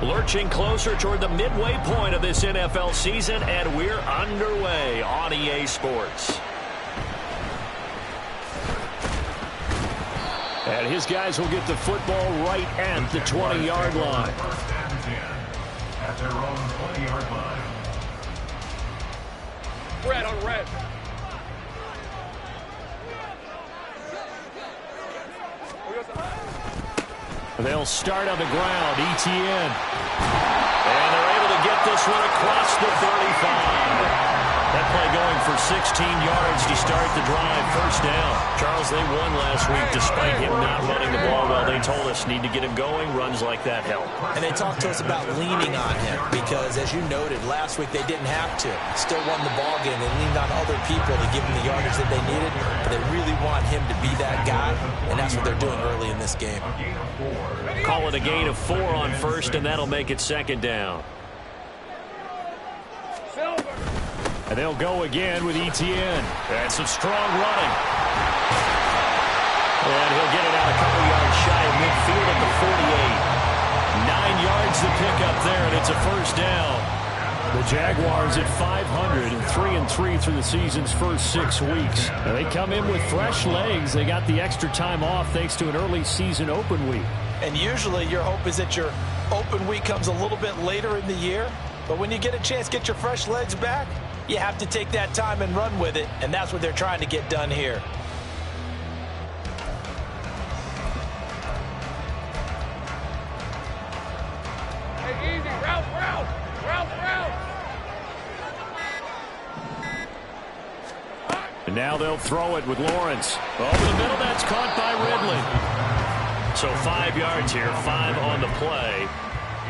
Lurching closer toward the midway point of this NFL season, and we're underway on EA Sports. And his guys will get the football right at the 20-yard line. First and 10 at their own 20-yard line. Red on red. They'll start on the ground. ETN. And they're able to get this one across the 35. That play going for 16 yards to start the drive. First down. Charles, they won last week despite him not running the ball well. They told us need to get him going. Runs like that help. And they talked to us about leaning on him because, as you noted, last week they didn't have to. Still won the ball game. They leaned on other people to give them the yardage that they needed. But they really want him to be that guy, and that's what they're doing early in this game. Call it a gain of 4 on first, and that'll make it second down. And they'll go again with ETN. And some strong running. And he'll get it out a couple yards shy of midfield at the 48. 9 yards to pick up there, and it's a first down. The Jaguars at 500 and 3-3 through the season's first 6 weeks. And they come in with fresh legs. They got the extra time off thanks to an early season open week. And usually your hope is that your open week comes a little bit later in the year. But when you get a chance to get your fresh legs back, you have to take that time and run with it, and that's what they're trying to get done here. Hey, easy. Route. And now they'll throw it with Lawrence. Over the middle, that's caught by Ridley. So 5 yards here, 5 on the play.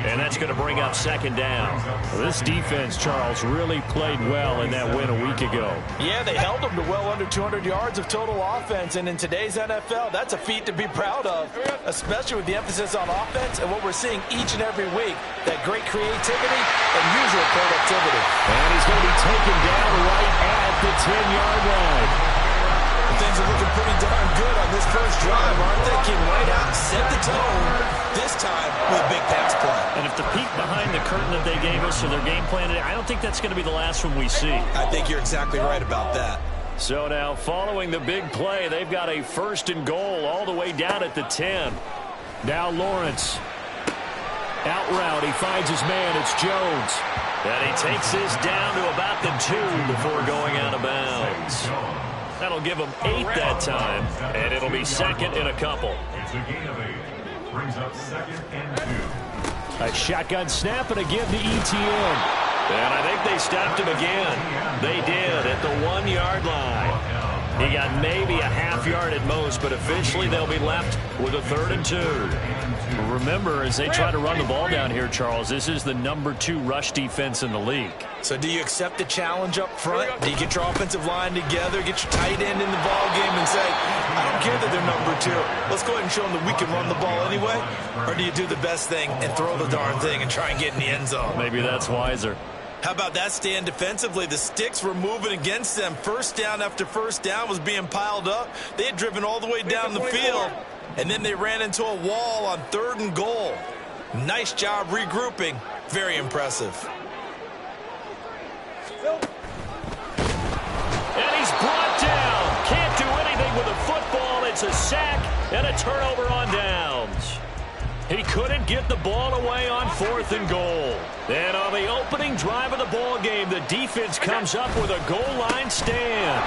And that's going to bring up second down. Well, this defense, Charles, really played well in that win a week ago. Yeah, they held them to well under 200 yards of total offense. And in today's NFL, that's a feat to be proud of, especially with the emphasis on offense and what we're seeing each and every week, that great creativity and usual productivity. And he's going to be taken down right at the 10-yard line. Things are looking pretty darn good on this first drive, aren't they? Came right out and set the tone, this time with a big pass play. And if the peek behind the curtain that they gave us or their game plan, I don't think that's going to be the last one we see. I think you're exactly right about that. So now, following the big play, they've got a first and goal all the way down at the 10. Now Lawrence. Out route, he finds his man, it's Jones. And he takes this down to about the 2 before going out of bounds. That'll give him 8 that time, and it'll be second in a couple. It's a gain of 8. Brings up second and 2. A shotgun snap and again to ETN. And I think they stopped him again. They did at the 1-yard line. He got maybe a half yard at most, but officially they'll be left with a 3rd and 2. Remember, as they try to run the ball down here, Charles, this is the number 2 rush defense in the league. So do you accept the challenge up front? Do you get your offensive line together, get your tight end in the ball game and say, I don't care that they're number 2. Let's go ahead and show them that we can run the ball anyway? Or do you do the best thing and throw the darn thing and try and get in the end zone? Maybe that's wiser. How about that stand defensively? The sticks were moving against them. First down after first down was being piled up. They had driven all the way down the field, and then they ran into a wall on 3rd and goal. Nice job regrouping. Very impressive. And he's brought down. Can't do anything with a football. It's a sack and a turnover on downs. He couldn't get the ball away on 4th and goal. And on the opening drive of the ball game, the defense comes up with a goal line stand.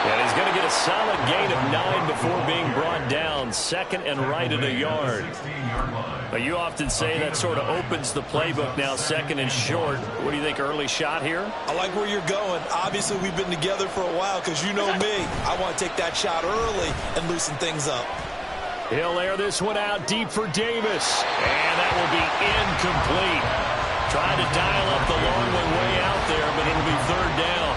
And he's going to get a solid gain of 9 before being brought down. 2nd and right at a yard. But you often say that sort of opens the playbook now, 2nd and short. What do you think, early shot here? I like where you're going. Obviously, we've been together for a while because you know me. I want to take that shot early and loosen things up. He'll air this one out deep for Davis. And that will be incomplete. Trying to dial up the long one way out there, but it'll be 3rd down.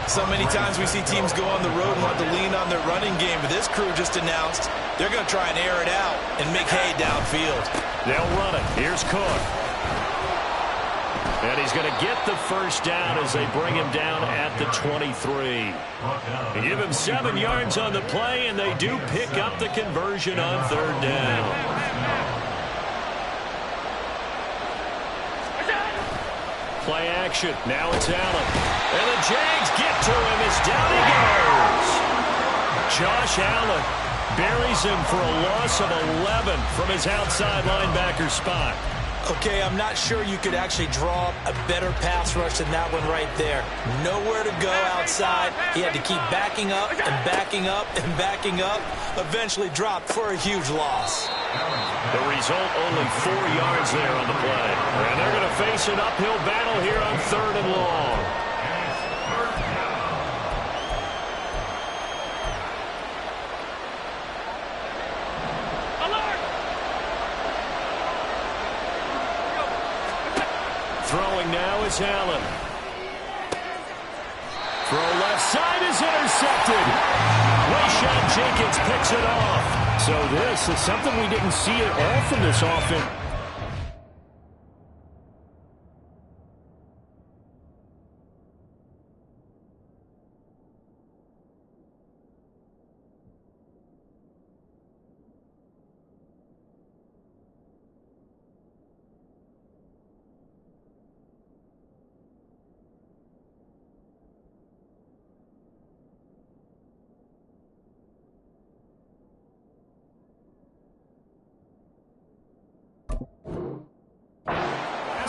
So many times we see teams go on the road and want to lean on their running game, but this crew just announced they're going to try and air it out and make hay downfield. They'll run it. Here's Cook. And he's going to get the first down as they bring him down at the 23. They give him 7 yards on the play, and they do pick up the conversion on 3rd down. play action. Now it's Allen. And the Jags get to him as down he goes. Josh Allen buries him for a loss of 11 from his outside linebacker spot. Okay, I'm not sure you could actually draw a better pass rush than that one right there. Nowhere to go outside. He had to keep backing up and backing up and backing up. Eventually dropped for a huge loss. The result, only 4 yards there on the play. And they're going to face an uphill battle here on 3rd and long. Throwing now is Allen. Throw left side is intercepted. Wayshawn Jenkins picks it off. So this is something we didn't see at all from this offense.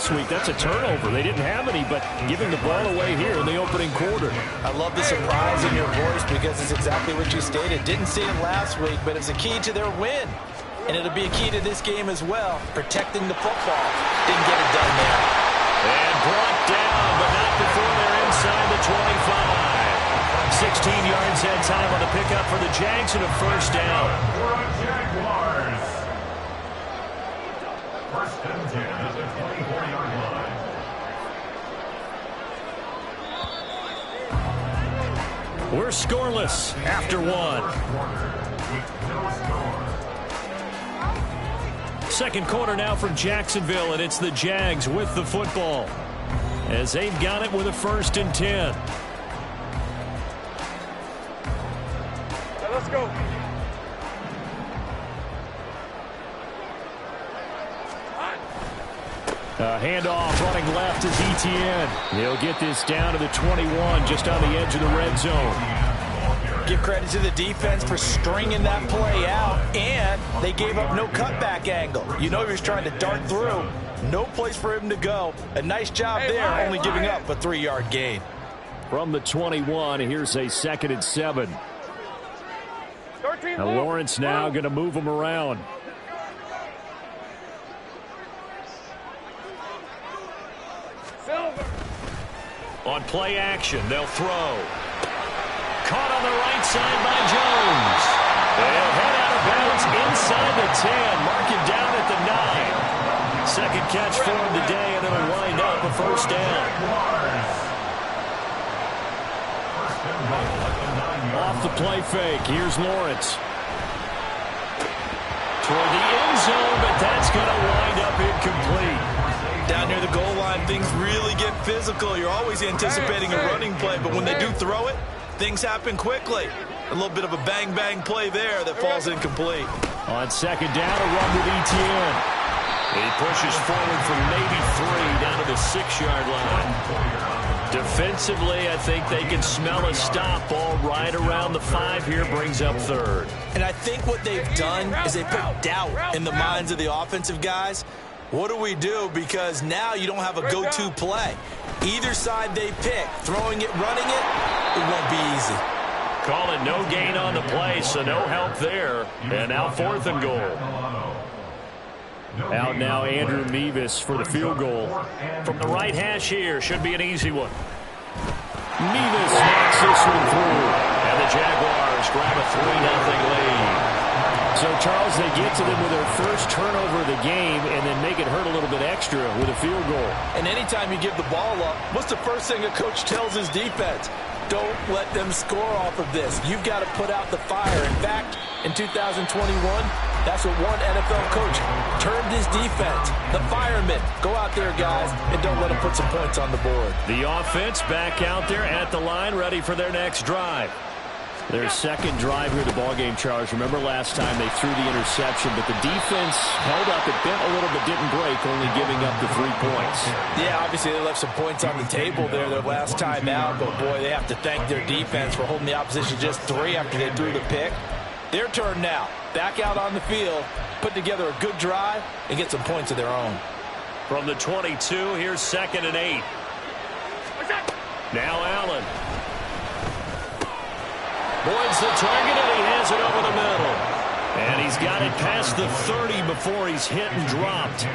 Week. That's a turnover. They didn't have any, but giving the ball away here in the opening quarter. I love the surprise in your voice because it's exactly what you stated. Didn't see it last week, but it's a key to their win. And it'll be a key to this game as well, protecting the football. Didn't get it done there. And brought down, but not before they're inside the 25. 16 yards that time on the pickup for the Jags and a first down. Jaguars. First and 10 at the 24-yard line. We're scoreless after one. Second quarter now for Jacksonville, and it's the Jags with the football as they've got it with a 1st and 10. Let's go. Handoff running left is Etienne. He'll get this down to the 21, just on the edge of the red zone. Give credit to the defense for stringing that play out, and they gave up no cutback angle. You know he was trying to dart through. No place for him to go. A nice job there, only giving up a 3-yard gain. From the 21, here's a 2nd and 7. Now Lawrence now going to move him around. On play action, they'll throw. Caught on the right side by Jones. They'll head out of bounds inside the 10. Mark him down at the 9. Second catch for him today, and it'll wind up a first down. Off the play fake, here's Lawrence. Toward the end zone, but that's going to wind up incomplete. Down near the goal line, things really get physical. You're always anticipating a running play, but when they do throw it, things happen quickly. A little bit of a bang-bang play there that falls incomplete. On second down, a run with Etienne. He pushes forward from maybe 3 down to the 6-yard line. Defensively, I think they can smell a stop. Ball right around the 5 here, brings up 3rd. And I think what they've done is they put doubt in the minds of the offensive guys. What do we do? Because now you don't have a go-to play. Either side they pick, throwing it, running it, it won't be easy. Call it no gain on the play, so no help there. And now 4th and goal. Out now Andrew Mevis for the field goal. From the right hash here, should be an easy one. Mevis knocks this one through. And the Jaguars grab a 3-0 lead. So, Charles, they get to them with their first turnover of the game and then make it hurt a little bit extra with a field goal. And anytime you give the ball up, what's the first thing a coach tells his defense? Don't let them score off of this. You've got to put out the fire. In fact, in 2021, that's what one NFL coach termed his defense. The firemen. Go out there, guys, and don't let them put some points on the board. The offense back out there at the line, ready for their next drive. Their second drive here, the ballgame, Charles. Remember last time they threw the interception, but the defense held up. It bent a little but didn't break, only giving up the 3 points. Yeah, obviously they left some points on the table there their last time out, but boy, they have to thank their defense for holding the opposition just 3 after they threw the pick. Their turn now. Back out on the field, put together a good drive, and get some points of their own. From the 22, here's 2nd and 8. Now Allen. Boyd's the target, and he has it over the middle. And he's got it past the 30 before he's hit and dropped.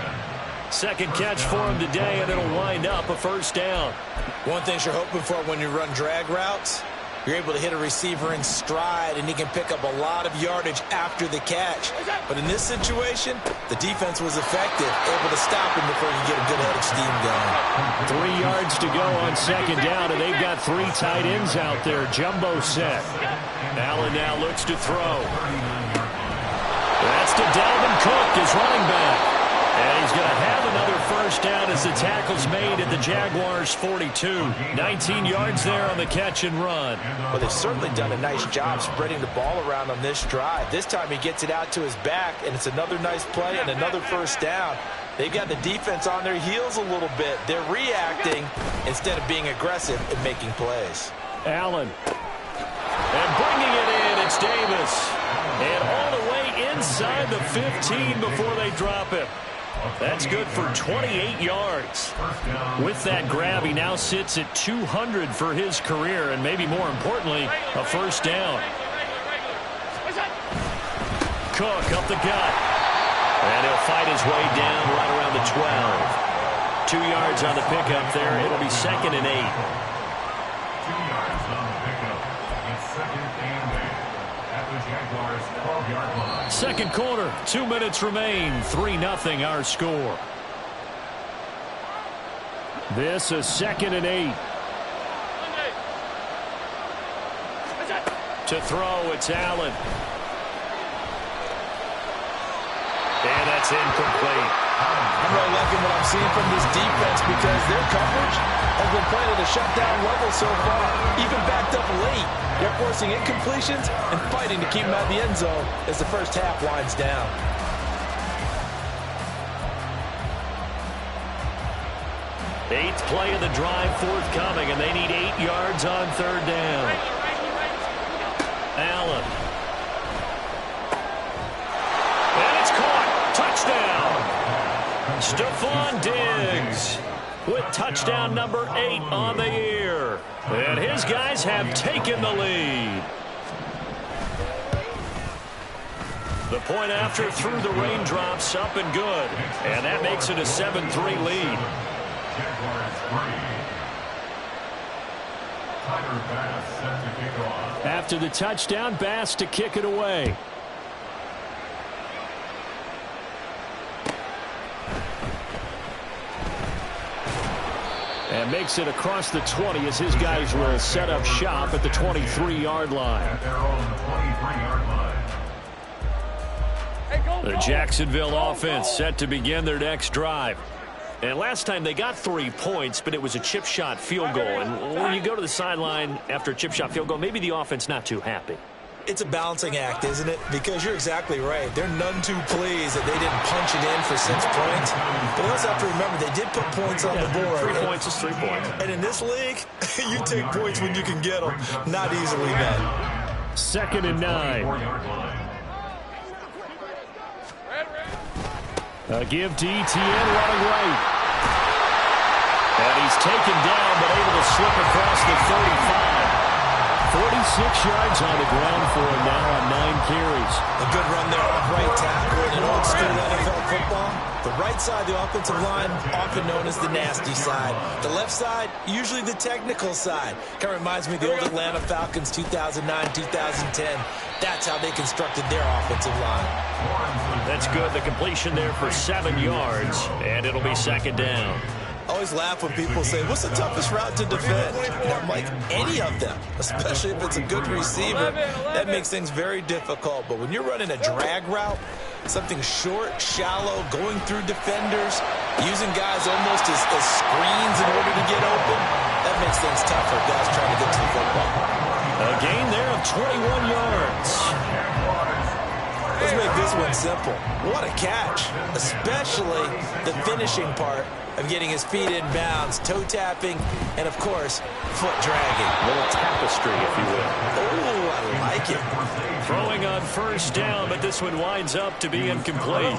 Second catch for him today, and it'll wind up a first down. One thing you're hoping for when you run drag routes, you're able to hit a receiver in stride, and he can pick up a lot of yardage after the catch. But in this situation, the defense was effective, able to stop him before he could get a good head of steam going. 3 yards to go on second down, and they've got 3 tight ends out there. Jumbo set. Allen now looks to throw. That's to Dalvin Cook, his running back. And he's going to have another first down as the tackle's made at the Jaguars' 42. 19 yards there on the catch and run. Well, they've certainly done a nice job spreading the ball around on this drive. This time he gets it out to his back, and it's another nice play and another first down. They've got the defense on their heels a little bit. They're reacting instead of being aggressive and making plays. Allen. And bringing it in, it's Davis. And all the way inside the 15 before they drop it. That's good for 28 yards. With that grab, he now sits at 200 for his career, and maybe more importantly, a first down. Cook up the gut. And he'll fight his way down right around the 12. 2 yards on the pickup there. It'll be 2nd and 8. 2 yards on the pickup. It's 2nd and 8 at the Jaguars' 12-yard line. Second quarter, 2 minutes remain. 3-0 our score. This is 2nd and 8. To throw, it's Allen. And that's incomplete. I'm really liking what I'm seeing from this defense because their coverage has been playing at a shutdown level so far, even backed up late. They're forcing incompletions and fighting to keep them out of the end zone as the first half winds down. Eighth play of the drive forthcoming, and they need 8 yards on third down. Allen. And it's caught. Touchdown. Stephon Diggs with touchdown number 8 on the year. And his guys have taken the lead. The point after through the raindrops, up and good. And that makes it a 7-3 lead. After the touchdown, Bass to kick it away. And makes it across the 20 as his guys will set up shop at the 23-yard line. The Jacksonville offense set to begin their next drive. And last time they got 3 points, but it was a chip shot field goal. And when you go to the sideline after a chip shot field goal, maybe the offense not too happy. It's a balancing act, isn't it? Because you're exactly right. They're none too pleased that they didn't punch it in for 6 points. But you also have to remember, they did put points on the board. 3 points is 3 points. And in this league, you take points when you can get them. Not easily met. 2nd and 9. A give to ETN running right. And he's taken down, but able to slip across the 35. 46 yards on the ground for him now on 9 carries. A good run there on right tackle in old school NFL football. The right side of the offensive line, often known as the nasty side. The left side, usually the technical side. Kind of reminds me of the old Atlanta Falcons 2009-2010. That's how they constructed their offensive line. That's good. The completion there for 7 yards, and it'll be 2nd down. I always laugh when people say, what's the toughest route to defend? And I'm like, any of them, especially if it's a good receiver. That makes things very difficult. But when you're running a drag route, something short, shallow, going through defenders, using guys almost as screens in order to get open, that makes things tough for guys trying to get to the football. A gain there of 21 yards. Let's make this one simple. What a catch, especially the finishing part of getting his feet in bounds, toe tapping, and of course, foot dragging. A little tapestry, if you will. Oh, I like it. Throwing on first down, but this one winds up to be incomplete.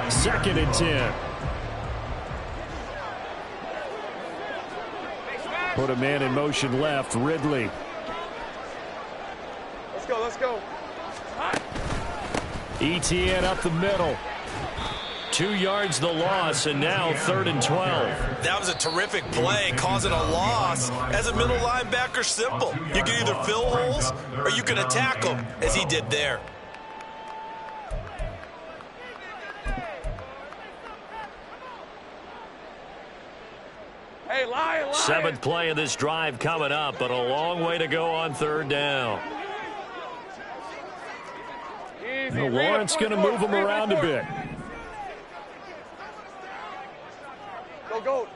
2nd and 10. Put a man in motion left, Ridley. Let's go, let's go. ETN up the middle. 2 yards the loss, and now 3rd and 12. That was a terrific play, causing a loss. As a middle linebacker, simple. You can either fill holes or you can attack them, as he did there. Hey, Lion. 7th play of this drive coming up, but a long way to go on 3rd down. Easy. Now Lawrence going to move him around a bit. Go.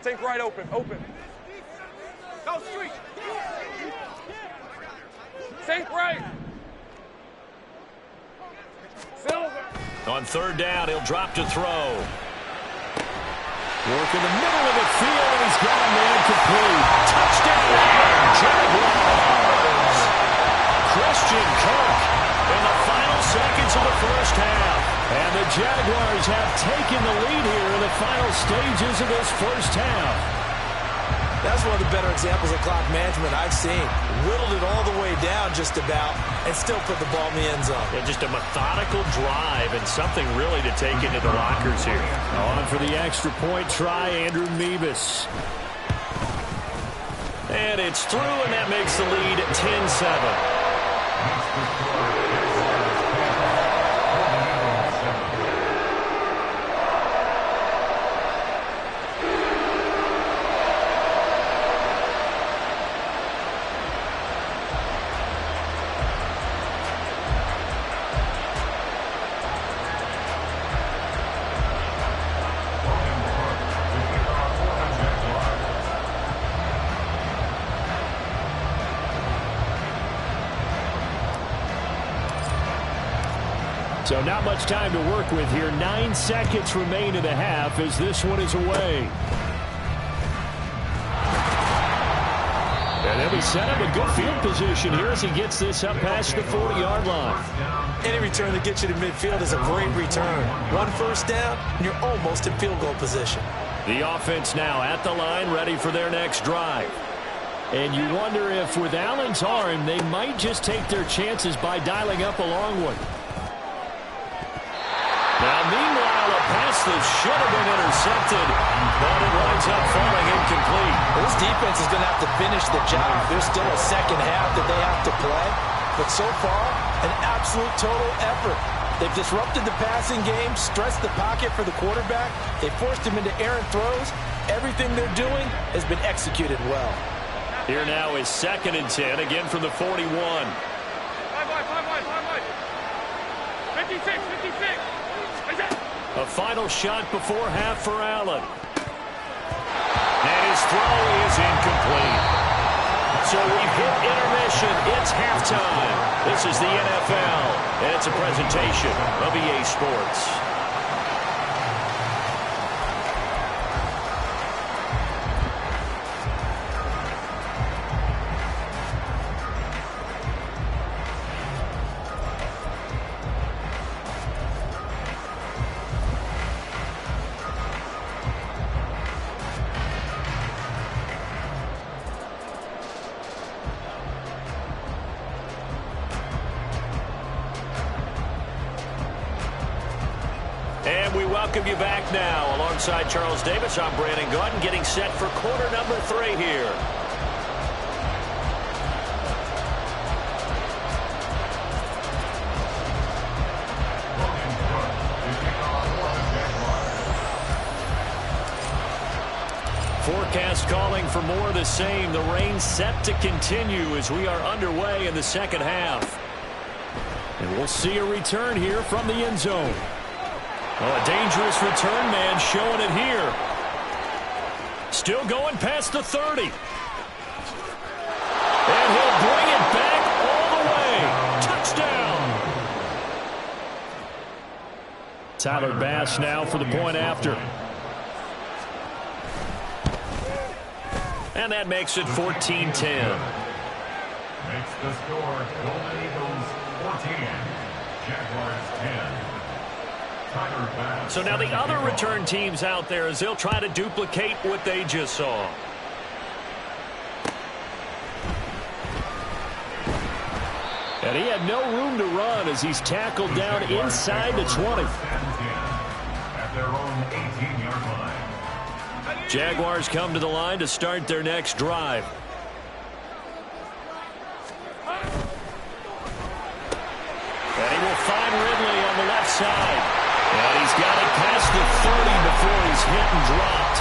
Think right, open. Go street. Think right. Silver. On 3rd down, he'll drop to throw. Work in the middle of the field, and he's got a man complete. Touchdown, Jaguars. Christian Kirk in the final seconds of the first half. And the Jaguars have taken the lead here in the final stages of this first half. That's one of the better examples of clock management I've seen. Whittled it all the way down just about and still put the ball in the end zone. Yeah, just a methodical drive and something really to take into the lockers here. On for the extra point try, Andrew Meebus. And it's through, and that makes the lead 10-7. So not much time to work with here. 9 seconds remain in the half as this one is away. And then we set up a good field position here as he gets this up past the 40-yard line. Any return that gets you to midfield is a great return. 1 first down, and you're almost in field goal position. The offense now at the line, ready for their next drive. And you wonder if with Allen's arm, they might just take their chances by dialing up a long one. Now, meanwhile, a pass that should have been intercepted, but it winds up falling incomplete. This defense is going to have to finish the job. There's still a second half that they have to play. But so far, an absolute total effort. They've disrupted the passing game, stressed the pocket for the quarterback. They forced him into errant throws. Everything they're doing has been executed well. Here now is 2nd and 10, again from the 41. 5 wide. 56. A final shot before half for Allen. And his throw is incomplete. So we've hit intermission. It's halftime. This is the NFL, and it's a presentation of EA Sports. And we welcome you back now. Alongside Charles Davis, I'm Brandon Gaudin, getting set for quarter number 3 here. Forecast calling for more of the same. The rain set to continue as we are underway in the second half. And we'll see a return here from the end zone. Oh, a dangerous return man showing it here. Still going past the 30. Tyler Bass now for the point after. And that makes it 14-10. Makes the score Golden Eagles 14, Jaguars 10. Tyler Bass. So now the other return teams out there as they'll try to duplicate what they just saw. And he had no room to run as he's tackled down inside the 20. At their own 18-yard line. Jaguars come to the line to start their next drive. And he will find Ridley on the left side. And he's got it past the 30 before he's hit and dropped.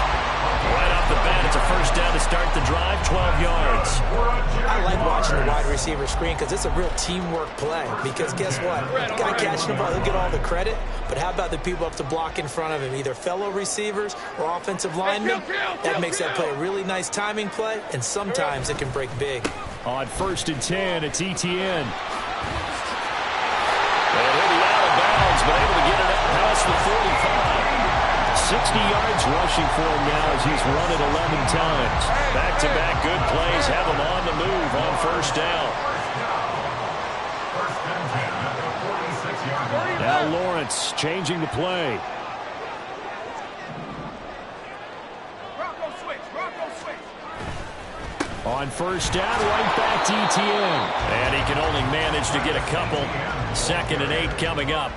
Right off the bat, it's a first down to start the drive, 12 yards. I like watching the wide receiver screen because it's a real teamwork play. Because guess what? The guy catching the ball, he'll get all the credit. But how about the people up to block in front of him, either fellow receivers or offensive linemen? That makes that play a really nice timing play, and sometimes it can break big. On 1st and 10, it's ETN. And he'll be out of bounds, but able to get it out past the 45. 60 yards rushing for him now as he's run it 11 times. Back-to-back good plays have him on the move on first down. Now Lawrence changing the play. On first down, right back to ETN. And he can only manage to get a couple. 2nd and 8 coming up.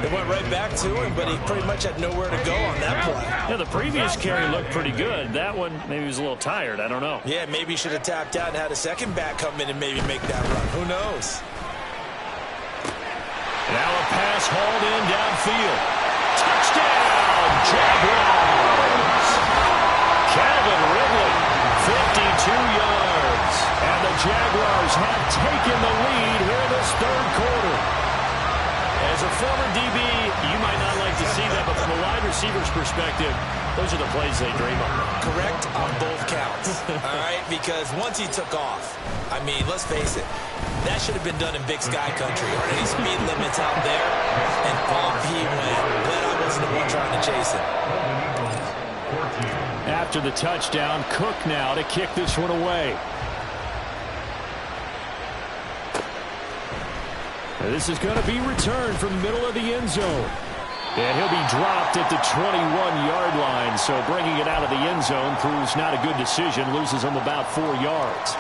They went right back to him, but he pretty much had nowhere to go on that play. Yeah, the previous carry looked pretty good. That one, maybe he was a little tired. I don't know. Yeah, maybe he should have tapped out and had a second back come in and maybe make that run. Who knows? Now a pass hauled in downfield. Touchdown, Jaguars! Calvin Ridley, 52 yards. And the Jaguars have taken the lead here in this 3rd quarter. As a former DB, you might not like to see that, but from a wide receiver's perspective, those are the plays they dream of. Correct on both counts, all right? Because once he took off, I mean, let's face it, that should have been done in Big Sky Country. Aren't any speed limits out there? And off he went. Glad I wasn't the one trying to chase him. After the touchdown, Cook now to kick this one away. This is going to be returned from the middle of the end zone. And he'll be dropped at the 21-yard line. So bringing it out of the end zone proves not a good decision. Loses him about 4 yards.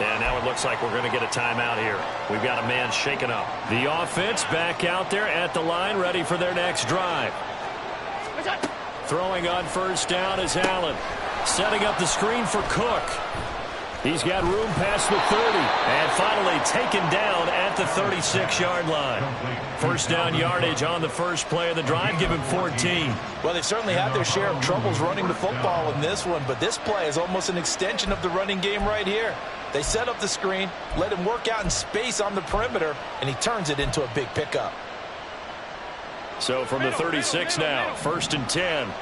And now it looks like we're going to get a timeout here. We've got a man shaken up. The offense back out there at the line, ready for their next drive. Throwing on first down is Allen. Setting up the screen for Cook. He's got room past the 30. And finally taken down at the 36-yard line. First down yardage on the first play of the drive. Give him 14. Well, they've certainly had their share of troubles running the football in this one, but this play is almost an extension of the running game right here. They set up the screen, let him work out in space on the perimeter, and he turns it into a big pickup. So from the 36 now, 1st and 10.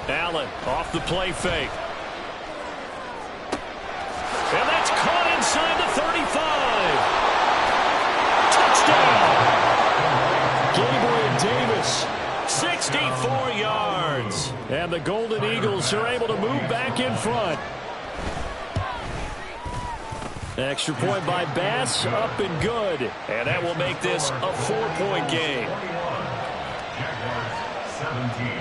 Allen off the play fake. And that's caught inside the 35. Touchdown. Gabriel Davis, 64 yards. And the Golden Eagles are able to move back in front. Extra point by Bass, up and good. And that will make this a 4-point game. Jaguars 17.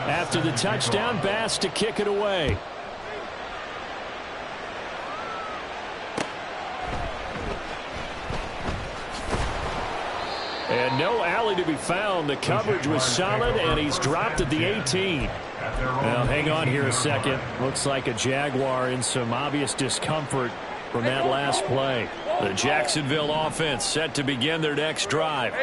After the touchdown, Bass to kick it away. And no alley to be found. The coverage was solid, and he's dropped at the 18. Now, hang on here a second. Looks like a Jaguar in some obvious discomfort from that last play. The Jacksonville offense set to begin their next drive.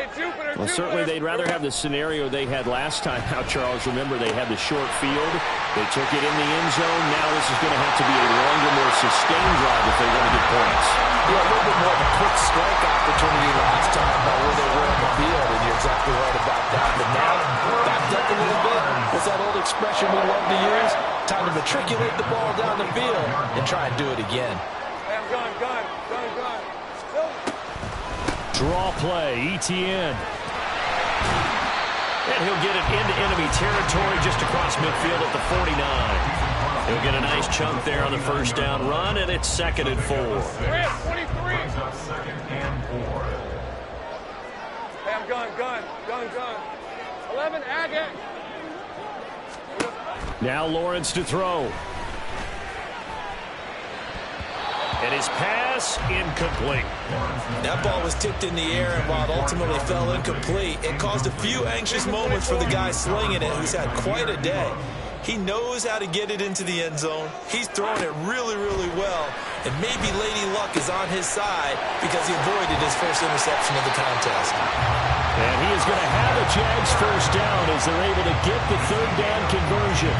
Well, certainly they'd rather have the scenario they had last time out, Charles. Remember, they had the short field. They took it in the end zone. Now this is going to have to be a longer, more sustained drive if they want to get points. Yeah, a little bit more of a quick strike opportunity last time about where they were on the field, and you're exactly right about that. But now, backed up a little bit. What's that old expression we love to use? Time to matriculate the ball down the field and try and do it again. Hey, I'm gone. Draw play, ETN. And he'll get it into enemy territory just across midfield at the 49. He'll get a nice chunk there on the first down run, and it's 2nd and 4. 23. Second and 4. Hey, I'm gun. 11, Agate. Now Lawrence to throw. And his pass incomplete. That ball was tipped in the air, and while it ultimately fell incomplete, it caused a few anxious moments for the guy slinging it, who's had quite a day. He knows how to get it into the end zone. He's throwing it really, really well, and maybe Lady Luck is on his side because he avoided his first interception of the contest. And he is going to have a Jags first down as they're able to get the 3rd down conversion.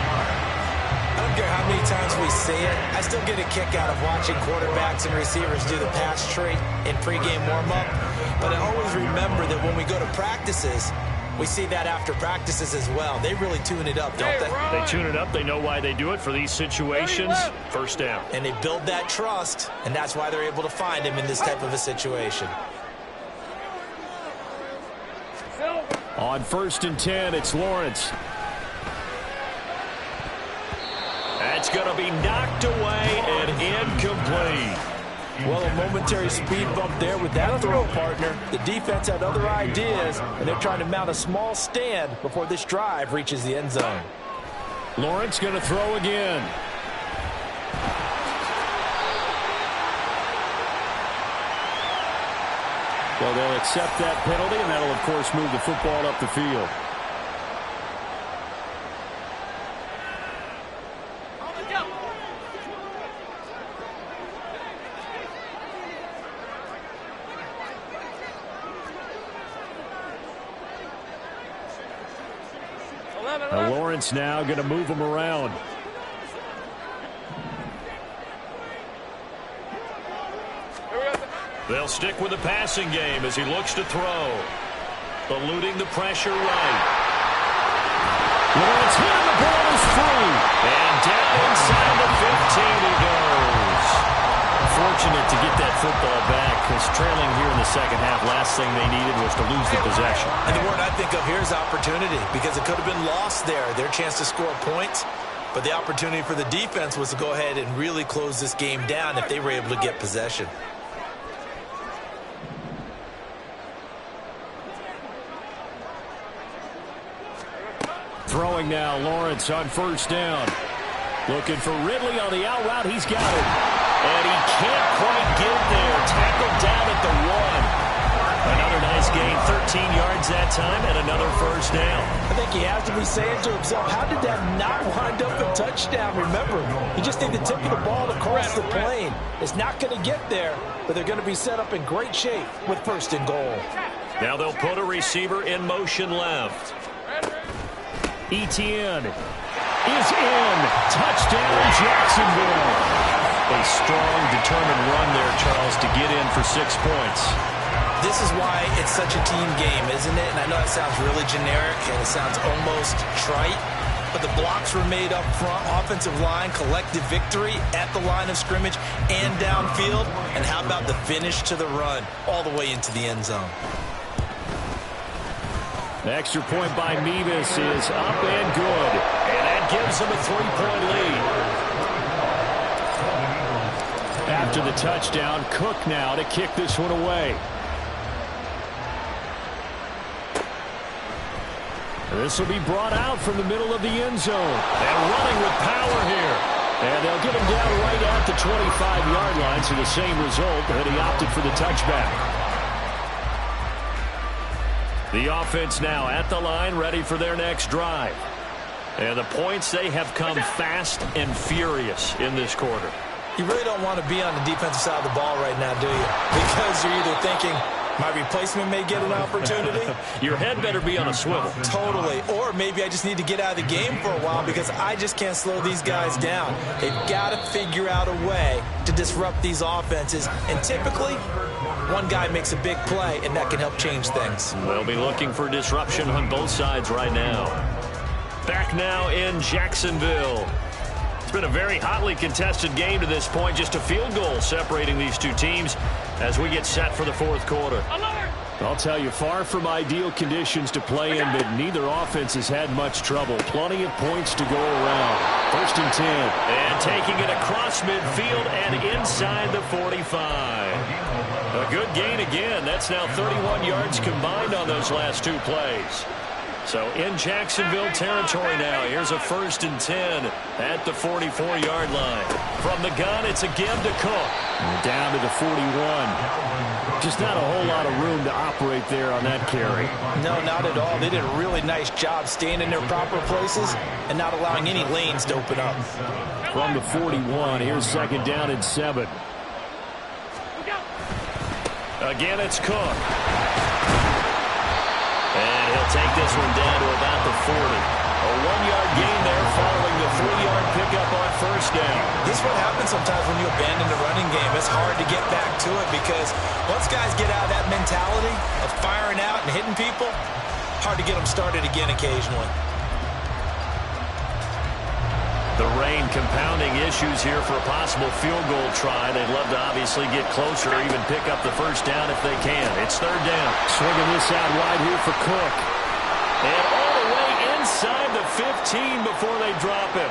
I don't care how many times we see it. I still get a kick out of watching quarterbacks and receivers do the pass tree in pregame warm-up. But I always remember that when we go to practices, we see that after practices as well. They really tune it up, don't they? They tune it up. They know why they do it for these situations. First down. And they build that trust, and that's why they're able to find him in this type of a situation. On 1st and 10, it's Lawrence. That's going to be knocked away and incomplete. Well, a momentary speed bump there with that throw, partner. The defense had other ideas, and they're trying to mount a small stand before this drive reaches the end zone. Lawrence going to throw again. Well, they'll accept that penalty, and that'll, of course, move the football up the field. Now Lawrence now going to move him around. They'll stick with the passing game as he looks to throw. Eluding the pressure right. Lawrence hit and the ball is free. And down inside the 15 he goes. Fortunate to get that football back because trailing here in the second half, last thing they needed was to lose the possession. And the word I think of here is opportunity because it could have been lost there. Their chance to score points. But the opportunity for the defense was to go ahead and really close this game down if they were able to get possession. Throwing now, Lawrence on 1st down. Looking for Ridley on the out route. He's got it. And he can't quite get there. Tackled down at the 1. Another nice gain, 13 yards that time, and another first down. I think he has to be saying to himself, how did that not wind up a touchdown? Remember, you just need the tip of the ball to cross the plane. It's not going to get there, but they're going to be set up in great shape with 1st and goal. Now they'll put a receiver in motion left. ETN is in. Touchdown, Jacksonville. A strong, determined run there, Charles, to get in for 6 points. This is why it's such a team game, isn't it? And I know it sounds really generic and it sounds almost trite, but the blocks were made up front, offensive line, collective victory at the line of scrimmage and downfield. And how about the finish to the run all the way into the end zone? The extra point by Mevis is up and good. And that gives them a 3-point lead. After the touchdown, Cook now to kick this one away. This will be brought out from the middle of the end zone. And running with power here. And they'll get him down right at the 25-yard line, so the same result, but he opted for the touchback. The offense now at the line, ready for their next drive. And the points, they have come fast and furious in this quarter. You really don't want to be on the defensive side of the ball right now, do you? Because you're either thinking, my replacement may get an opportunity. Your head better be on a swivel. Totally. Or maybe I just need to get out of the game for a while because I just can't slow these guys down. They've got to figure out a way to disrupt these offenses. And typically, one guy makes a big play, and that can help change things. They'll be looking for disruption on both sides right now. Back now in Jacksonville. It's been a very hotly contested game to this point. Just a field goal separating these two teams as we get set for the 4th quarter. Alert! I'll tell you, far from ideal conditions to play in, but neither offense has had much trouble. Plenty of points to go around. 1st and 10. And taking it across midfield and inside the 45. A good gain again. That's now 31 yards combined on those last 2 plays. So in Jacksonville territory now. Here's a 1st and 10 at the 44-yard line. From the gun, it's a give to Cook. And down to the 41. Just not a whole lot of room to operate there on that carry. No, not at all. They did a really nice job staying in their proper places and not allowing any lanes to open up. From the 41, here's 2nd down and 7. Again, it's Cook. And he'll take this one down to about the 40. A 1-yard gain there following the 3-yard pickup on 1st down. This is what happens sometimes when you abandon the running game. It's hard to get back to it because once guys get out of that mentality of firing out and hitting people, hard to get them started again occasionally. The rain compounding issues here for a possible field goal try. They'd love to obviously get closer or even pick up the 1st down if they can. It's 3rd down. Swinging this out wide here for Cook. And all the way inside the 15 before they drop him.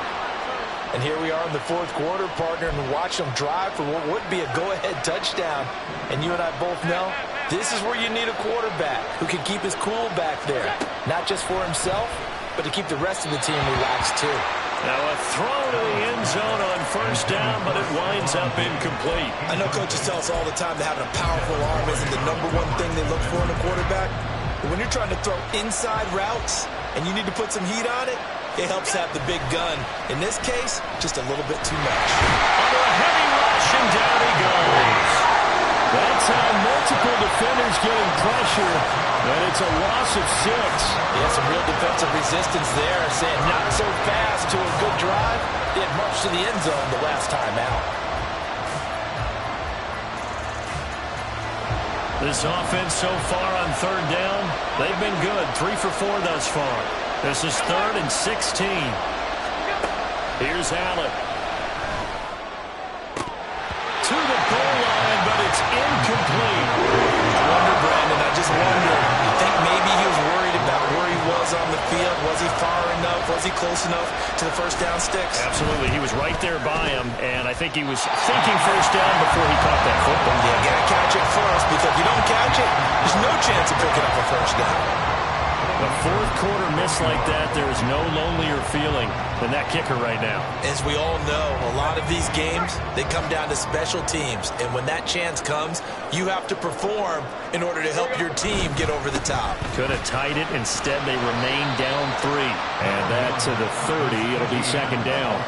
And here we are in the 4th quarter, partner, and watch them drive for what would be a go-ahead touchdown. And you and I both know this is where you need a quarterback who can keep his cool back there. Not just for himself, but to keep the rest of the team relaxed too. Now a throw to the end zone on 1st down, but it winds up incomplete. I know coaches tell us all the time that having a powerful arm isn't the #1 thing they look for in a quarterback. But when you're trying to throw inside routes and you need to put some heat on it, it helps have the big gun. In this case, just a little bit too much. Under a heavy rush, and down he goes. That's how multiple defenders getting pressure, and it's a loss of 6. Yeah, some real defensive resistance there, saying not so fast to a good drive. They had marched to the end zone the last time out. This offense so far on 3rd down, they've been good. 3 for 4 thus far. This is 3rd and 16. Here's Allen. To the goal line, but it's incomplete. I wonder, Brandon, I just wonder. You think maybe he was worried about where he was on the field? Was he far enough? Was he close enough to the 1st down sticks? Absolutely. He was right there by him, and I think he was thinking 1st down before he caught that football. Yeah, got to catch it first, because if you don't catch it, there's no chance of picking up a 1st down. A 4th quarter miss like that, there is no lonelier feeling than that kicker right now. As we all know, a lot of these games, they come down to special teams. And when that chance comes, you have to perform in order to help your team get over the top. Could have tied it. Instead, they remain down 3. And that to the 30. It'll be 2nd down.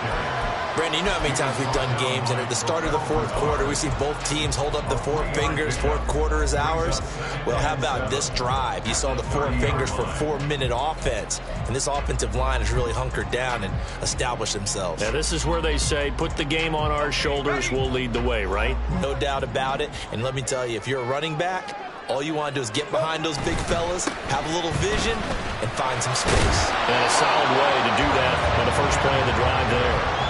Brandon, you know how many times we've done games, and at the start of the 4th quarter, we see both teams hold up the 4 fingers. 4th quarter is ours. Well, how about this drive? You saw the 4 fingers for 4-minute offense, and this offensive line has really hunkered down and established themselves. Now, this is where they say, put the game on our shoulders, we'll lead the way, right? No doubt about it, and let me tell you, if you're a running back, all you want to do is get behind those big fellas, have a little vision, and find some space. And a solid way to do that on the first play of the drive there.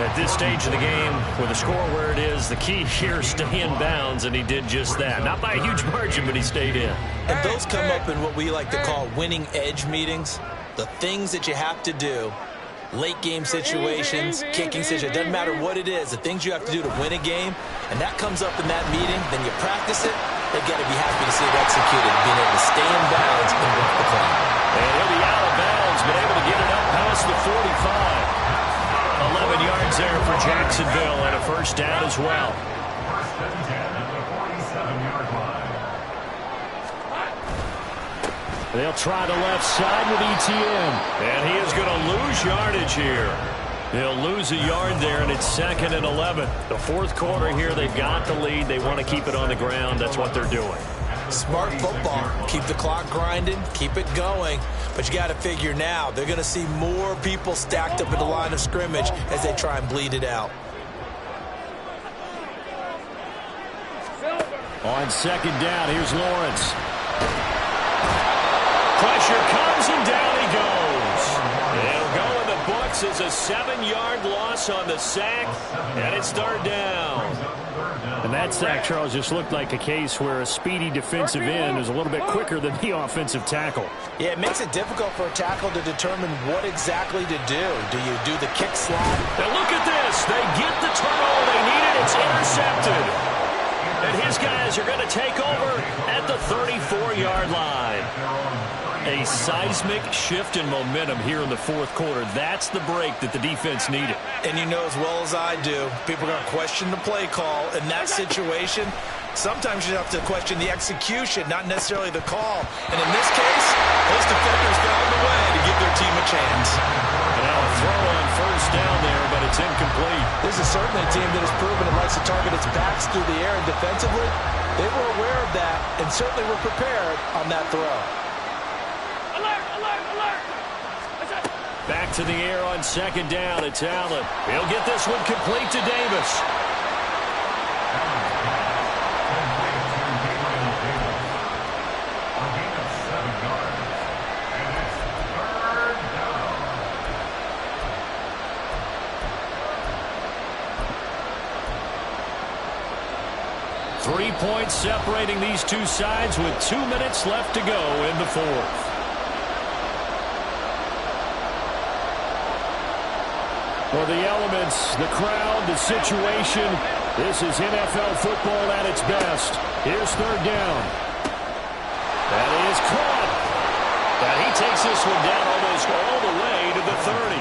At this stage of the game, with the score where it is, the key here is stay in bounds, and he did just that. Not by a huge margin, but he stayed in. And those come up in what we like to call winning edge meetings. The things that you have to do, late game situations, kicking situations, doesn't matter what it is, the things you have to do to win a game, and that comes up in that meeting, then you practice it, they've got to be happy to see it executed, being able to stay in bounds and work the clock. And he'll be out of bounds, but able to get it up past the 45. 11 yards there for Jacksonville, and a 1st down as well. 1st and 10 at the 47-yard line. They'll try the left side with ETN. And he is going to lose yardage here. He'll lose a yard there, and it's 2nd and 11. The 4th quarter here, they've got the lead. They want to keep it on the ground. That's what they're doing. Smart football. Keep the clock grinding, keep it going. But you got to figure now, they're going to see more people stacked up at the line of scrimmage as they try and bleed it out. On 2nd down, here's Lawrence. Pressure comes, and down he goes. It'll go in the books as a 7-yard loss on the sack, and it's 3rd down. And that sack, Charles, just looked like a case where a speedy defensive end is a little bit quicker than the offensive tackle. Yeah, it makes it difficult for a tackle to determine what exactly to do. Do you do the kick slide? Now look at this. They get the turnover they needed. It's intercepted. And his guys are going to take over at the 34-yard line. A seismic shift in momentum here in the fourth quarter. That's the break that the defense needed. And you know as well as I do, people are going to question the play call. In that situation, sometimes you have to question the execution, not necessarily the call. And in this case, those defenders found a way to give their team a chance. Now a throw on first down there, but it's incomplete. This is certainly a team that has proven it likes to target its backs through the air, and defensively, they were aware of that and certainly were prepared on that throw. Back to the air on second down. It's Allen. He'll get this one complete to Davis. Three points separating these two sides with 2 minutes left to go in the fourth. For the elements, the crowd, the situation, this is NFL football at its best. Here's third down. That is caught. And he takes this one down almost all the way to the 30.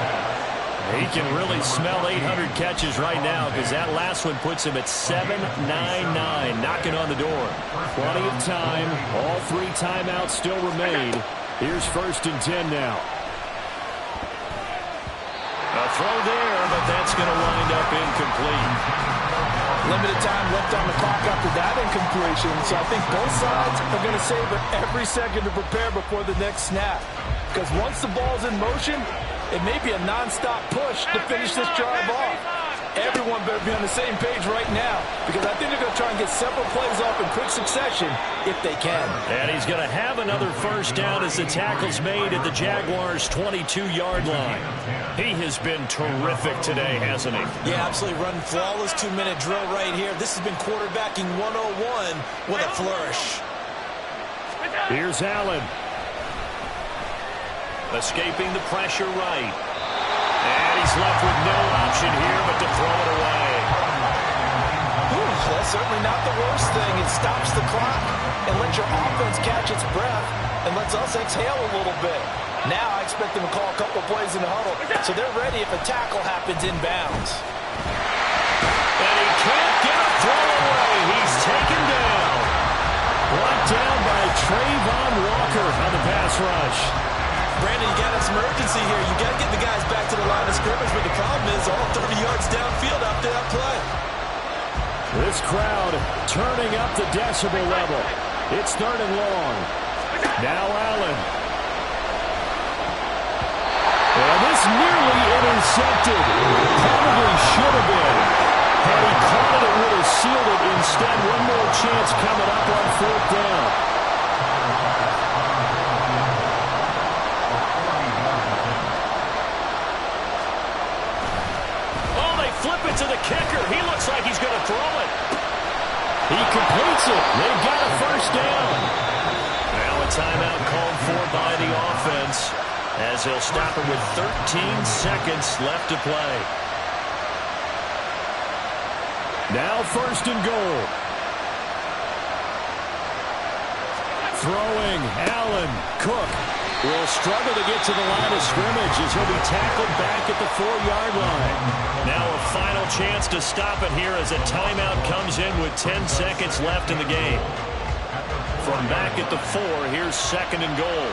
He can really smell 800 catches right now because that last one puts him at 7-9-9, knocking on the door. Plenty of time. All three timeouts still remain. Here's first and 10 now. A throw there, but that's going to wind up incomplete. Limited time left on the clock after that incompletion, so I think both sides are going to savor every second to prepare before the next snap. Because once the ball's in motion, it may be a non-stop push to finish this drive off. Everyone better be on the same page right now, because I think they're going to try and get several plays off in quick succession if they can. And he's going to have another first down as the tackle's made at the Jaguars' 22-yard line. He has been terrific today, hasn't he? Yeah, absolutely. Running flawless 2-minute drill right here. This has been quarterbacking 101 with a flourish. Here's Allen. Escaping the pressure right. And he's left with no option here but to throw it away. That's certainly not the worst thing. It stops the clock and lets your offense catch its breath and lets us exhale a little bit. Now I expect them to call a couple plays in the huddle so they're ready if a tackle happens inbounds. And he can't get a throw away. He's taken down. Brought down by Trayvon Walker on the pass rush. Brandon, you got some urgency here. You got to get the guys back to the line of scrimmage, but the problem is all 30 yards downfield after that play. This crowd turning up the decibel level. It's third and long. Now Allen. And this nearly intercepted. Probably should have been. Had he caught it, it would have sealed it. Instead, one more chance coming up on fourth down. Flip it to the kicker. He looks like he's going to throw it. He completes it. They've got a first down. Now a timeout called for by the offense as they'll stop it with 13 seconds left to play. Now first and goal. Throwing, Allen. Cook will struggle to get to the line of scrimmage as he'll be tackled back at the 4-yard line. Now a final chance to stop it here as a timeout comes in with 10 seconds left in the game. From back at the 4, here's second and goal.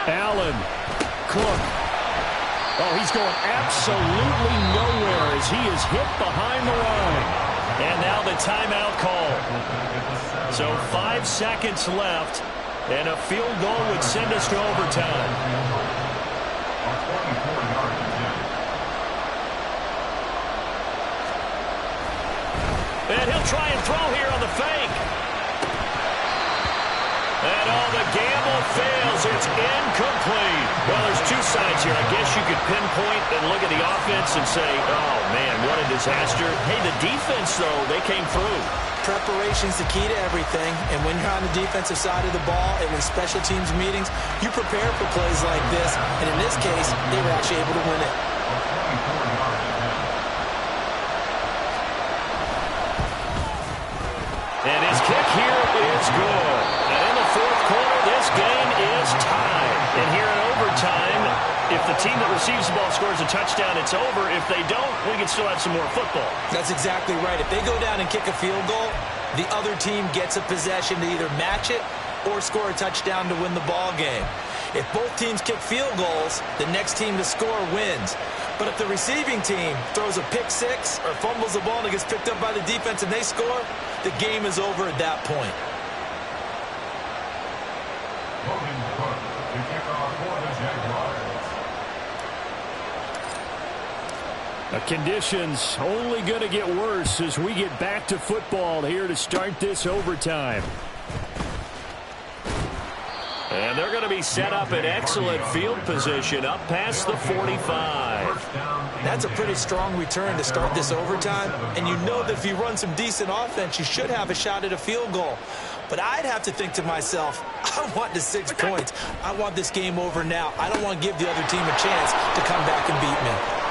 Allen. Cook. Oh, he's going absolutely nowhere as he is hit behind the line. And now the timeout call. So 5 seconds left, and a field goal would send us to overtime. And he'll try and throw here on the fake. And the gamble fails. It's incomplete. Well, there's two sides here. I guess you could pinpoint and look at the offense and say, oh, man, what a disaster. Hey, the defense, though, they came through. Preparation's the key to everything, and when you're on the defensive side of the ball and in special teams meetings, you prepare for plays like this, and in this case, they were actually able to win it. And his kick here is good. And in the fourth quarter, this game is tied. And here in overtime, if the team that receives the ball scores a touchdown, it's over. If they don't, we can still have some more football. That's exactly right. If they go down and kick a field goal, the other team gets a possession to either match it or score a touchdown to win the ball game. If both teams kick field goals, the next team to score wins. But if the receiving team throws a pick six or fumbles the ball and it gets picked up by the defense and they score, the game is over at that point. The conditions only going to get worse as we get back to football here to start this overtime. And they're going to be set up in excellent field position up past the 45. That's a pretty strong return to start this overtime. And you know that if you run some decent offense, you should have a shot at a field goal. But I'd have to think to myself, I want the 6 points. I want this game over now. I don't want to give the other team a chance to come back and beat me.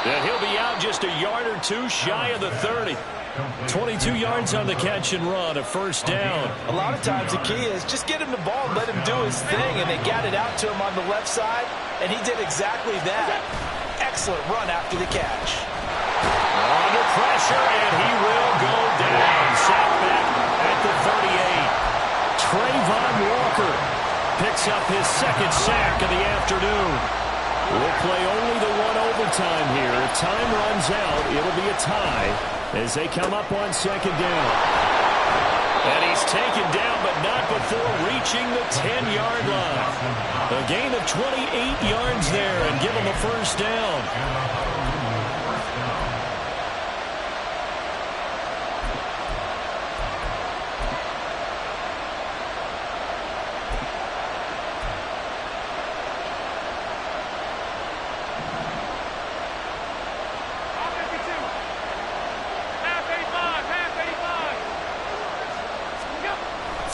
And he'll be out just a yard or two shy of the 30. 22 yards on the catch and run, a first down. A lot of times the key is just get him the ball and let him do his thing, and they got it out to him on the left side, and he did exactly that. Excellent run after the catch. Under pressure, and he will go down. Sacked back at the 38. Trayvon Walker picks up his second sack of the afternoon. We'll play only the one overtime here. If time runs out, it'll be a tie as they come up on second down. And he's taken down, but not before reaching the 10-yard line. A gain of 28 yards there and give him a first down.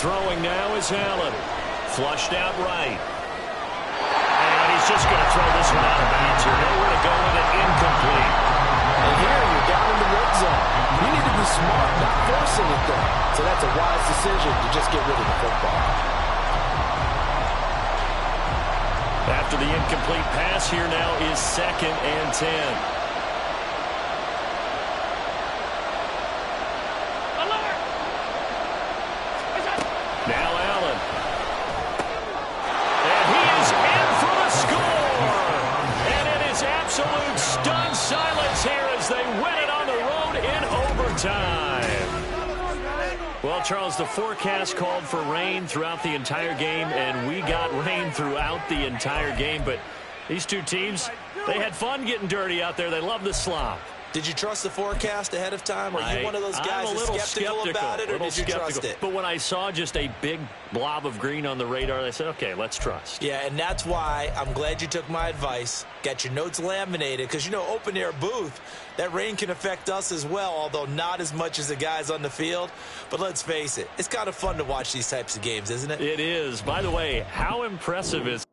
Throwing now is Allen. Flushed out right. And he's just going to throw this one out of bounds here. Nowhere to go with it. Incomplete. And here you're down in the red zone. You need to be smart, not force anything. So that's a wise decision to just get rid of the football. After the incomplete pass, here now is 2nd and 10. Now Allen. And he is in for the score. And it is absolute stunned silence here as they win it on the road in overtime. Well, Charles, the forecast called for rain throughout the entire game, and we got rain throughout the entire game. But these two teams, they had fun getting dirty out there. They love the slop. Did you trust the forecast ahead of time? Are you one of those guys that's skeptical about it, or did you trust it? But when I saw just a big blob of green on the radar, I said, okay, let's trust. Yeah, and that's why I'm glad you took my advice. Got your notes laminated, because, you know, open-air booth, that rain can affect us as well, although not as much as the guys on the field. But let's face it, it's kind of fun to watch these types of games, isn't it? It is. By the way, how impressive is